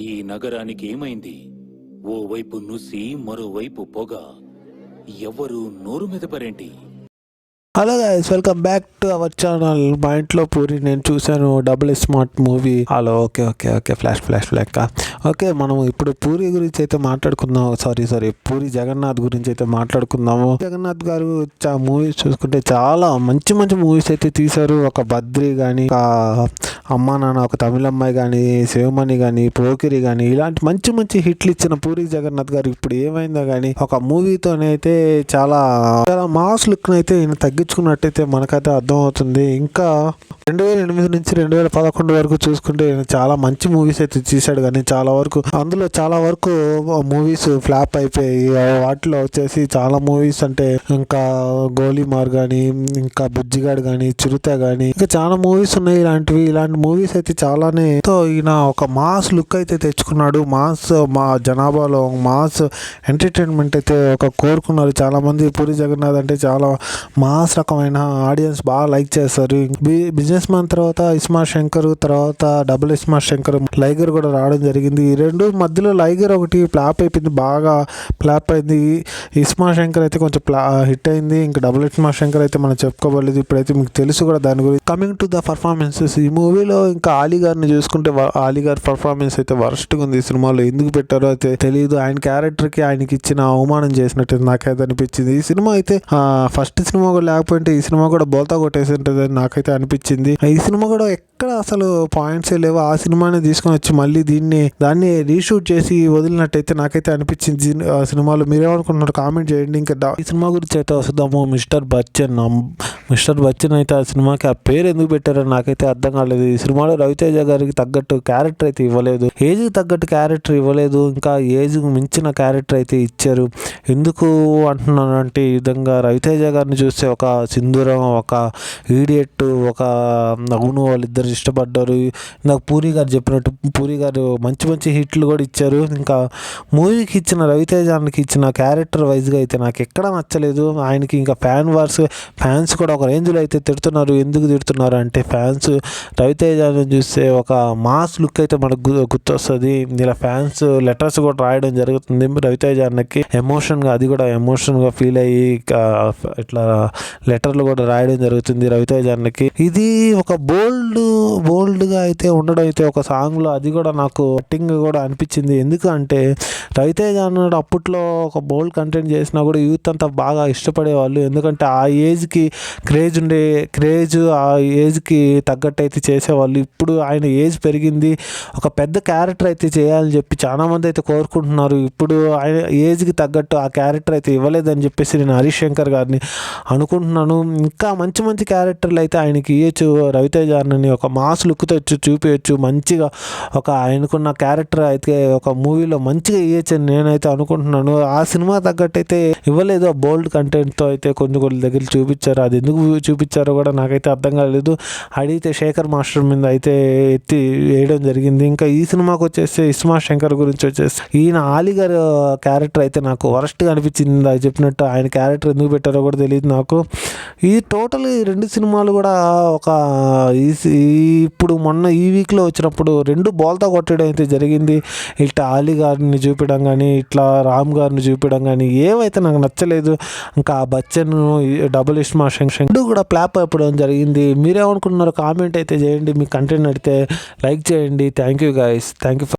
ఈ నగరానికి ఏమైంది? ఓవైపు నుసి మరోవైపు పొగ. ఎవరు నోరు మెదపరేంటి? Hello guys, welcome back to our channel. మా ఇంట్లో పూరి నేను చూశాను double smart movie. Hello, okay flash okay, మనం ఇప్పుడు పూరి గురించి అయితే మాట్లాడుకుందాం. సారీ పూరి జగన్నాథ్ గురించి అయితే మాట్లాడుకుందాము. జగన్నాథ్ గారు మూవీస్ చూసుకుంటే చాలా మంచి మూవీస్ అయితే తీశారు. ఒక బద్రి కానీ, ఒక అమ్మా నాన్న, ఒక తమిళ అమ్మాయి కానీ, శివమణి కానీ, పోకిరి కానీ, ఇలాంటి మంచి హిట్లు ఇచ్చిన పూరి జగన్నాథ్ గారు ఇప్పుడు ఏమైందో కానీ ఒక మూవీతోనైతే చాలా మాస్ లుక్ అయితే ఈయన తగ్గించుకున్నట్టయితే మనకైతే అర్థమవుతుంది. ఇంకా 2008 నుంచి 2011 వరకు చూసుకుంటే చాలా మంచి మూవీస్ అయితే తీశాడు, కానీ అందులో చాలా వరకు మూవీస్ ఫ్లాప్ అయిపోయి. వాటిలో వచ్చేసి చాలా మూవీస్ అంటే ఇంకా గోలీమార్ కానీ, ఇంకా బుజ్జిగాడు కానీ, చిరుత కానీ, ఇంకా చాలా మూవీస్ ఉన్నాయి. ఇలాంటి మూవీస్ అయితే చాలానే. ఈయన ఒక మాస్ లుక్ అయితే తెచ్చుకున్నాడు. మా జనాభాలో మాస్ ఎంటర్టైన్మెంట్ అయితే కోరుకున్నారు చాలా మంది. పూరి జగన్నాథ్ అంటే చాలా మాస్ రకమైన ఆడియన్స్ బాగా లైక్ చేస్తారు. బిజినెస్ మ్యాన్ తర్వాత ఇస్మార్ట్ శంకర్, తర్వాత డబుల్ ఇస్మార్ట్ శంకర్, లైగర్ కూడా రావడం జరిగింది. ఈ రెండు మధ్యలో లైగర్ ఒకటి ఫ్లాప్ అయిపోయింది, బాగా ఫ్లాప్ అయింది. ఇస్మార్ట్ శంకర్ అయితే కొంచెం హిట్ అయింది. ఇంకా డబుల్ ఇస్మార్ట్ శంకర్ అయితే మనం చెప్పుకోవలేదు. ఇప్పుడైతే మీకు తెలుసు కూడా దాని గురించి. కమింగ్ టు ద పర్ఫార్మెన్సెస్, ఈ మూవీలో ఇంకా ఆలీ గారిని చూసుకుంటే ఆలీ గారి పర్ఫార్మెన్స్ అయితే వరస్ట్గా ఉంది. ఈ సినిమాలో ఎందుకు పెట్టారో అయితే తెలియదు. ఆయన క్యారెక్టర్కి ఆయనకి ఇచ్చిన అవమానం చేసినట్టు నాకైతే అనిపించింది. ఈ సినిమా అయితే ఫస్ట్ సినిమా కూడా లేకపోతే ఈ సినిమా కూడా బోల్తా కొట్టేసి ఉంటుంది అని నాకైతే అనిపించింది. ఈ సినిమా కూడా ఎక్కడ అసలు పాయింట్సే లేవు. ఆ సినిమాని తీసుకొని వచ్చి మళ్ళీ దాన్ని రీషూట్ చేసి వదిలినట్టయితే నాకైతే అనిపించింది. ఆ సినిమాలో మీరేమనుకుంటున్నారు కామెంట్ చేయండి. ఇంకా ఈ సినిమా గురించి అయితే వస్తాము. మిస్టర్ బచ్చన్ అయితే ఆ సినిమాకి ఆ పేరు ఎందుకు పెట్టారో నాకైతే అర్థం కాలేదు. ఈ సినిమాలో రవితేజ గారికి తగ్గట్టు క్యారెక్టర్ అయితే ఇవ్వలేదు, ఏజ్కి తగ్గట్టు క్యారెక్టర్ ఇవ్వలేదు, ఇంకా ఏజ్కి మించిన క్యారెక్టర్ అయితే ఇచ్చారు. ఎందుకు అంటున్నాను అంటే, ఈ విధంగా రవితేజ గారిని చూస్తే ఒక సింధూరం, ఒక ఈడియట్, ఒక అవును వాళ్ళిద్దరు ఇష్టపడ్డారు. నాకు పూరి గారు చెప్పినట్టు పూరి గారు మంచి హిట్లు కూడా ఇచ్చారు. ఇంకా మూవీకి ఇచ్చిన రవితేజానికి ఇచ్చిన క్యారెక్టర్ వైజ్గా అయితే నాకు ఎక్కడ నచ్చలేదు. ఆయనకి ఇంకా ఫ్యాన్స్ కూడా ఒక రేంజ్లో అయితే తిడుతున్నారు. ఎందుకు తిడుతున్నారు అంటే, ఫ్యాన్స్ రవితేజాన్ని చూస్తే ఒక మాస్ లుక్ అయితే మనకు గుర్తొస్తుంది. ఇలా ఫ్యాన్స్ లెటర్స్ కూడా రాయడం జరుగుతుంది రవితేజానికి అది కూడా ఎమోషన్గా ఫీల్ అయ్యి ఇట్లా లెటర్లు కూడా రాయడం జరుగుతుంది రవితేజానికి. ఇది ఒక బోల్డ్గా అయితే ఉండడం అయితే ఒక సాంగ్లో అది కూడా నాకు కట్టింగ్ కూడా అనిపించింది. ఎందుకంటే రవితేజ అన్నాడు అప్పట్లో ఒక బోల్డ్ కంటెంట్ చేసినా కూడా యూత్ అంతా బాగా ఇష్టపడేవాళ్ళు. ఎందుకంటే ఆ ఏజ్కి క్రేజ్ ఆ ఏజ్కి తగ్గట్టు అయితే చేసేవాళ్ళు. ఇప్పుడు ఆయన ఏజ్ పెరిగింది, ఒక పెద్ద క్యారెక్టర్ అయితే చేయాలని చెప్పి చాలామంది అయితే కోరుకుంటున్నారు. ఇప్పుడు ఆయన ఏజ్కి తగ్గట్టు ఆ క్యారెక్టర్ అయితే ఇవ్వలేదని చెప్పేసి నేను హరీష్ శంకర్ గారిని అనుకుంటున్నాను. ఇంకా మంచి క్యారెక్టర్లు అయితే ఆయనకి ఇవ్వచ్చు. రవితేజ అని ఒక మాస్ లుక్తో చూపించచ్చు. మంచిగా ఒక ఆయనకున్న క్యారెక్టర్ అయితే ఒక మూవీలో మంచిగా ఇవ్వచ్చు అని నేనైతే అనుకుంటున్నాను. ఆ సినిమా తగ్గట్టు అయితే ఇవ్వలేదు. ఆ బోల్డ్ కంటెంట్తో అయితే కొన్ని దగ్గర చూపించారు. అది ఎందుకు చూపించారో కూడా నాకైతే అర్థం కాలేదు. అడిగితే శేఖర్ మాస్టర్ మీద అయితే ఎత్తి వేయడం జరిగింది. ఇంకా ఈ సినిమాకి వచ్చేసి ఇస్మార్ట్ శంకర్ గురించి వచ్చేసి ఈయన ఆలీ గారి క్యారెక్టర్ అయితే నాకు వరస్ట్గా అనిపించింది. అది చెప్పినట్టు ఆయన క్యారెక్టర్ ఎందుకు పెట్టారో కూడా తెలియదు నాకు. ఈ టోటల్ ఈ రెండు సినిమాలు కూడా ఒక ఇప్పుడు మొన్న ఈ వీక్లో వచ్చినప్పుడు రెండు బోల్తా కొట్టడం అయితే జరిగింది. ఇట్లా ఆలీ గారిని చూపించడం కానీ, ఇట్లా రామ్ గారిని చూపించడం కానీ ఏవైతే నాకు నచ్చలేదు. ఇంకా బచ్చన్, డబుల్ ఇస్మార్ట్ శంకర్ కూడా ఫ్లాప్ అయిపోవడం జరిగింది. మీరేమనుకుంటున్నారో కామెంట్ అయితే చేయండి. మీ కంటెంట్ నడితే లైక్ చేయండి. Thank you guys. Thank you.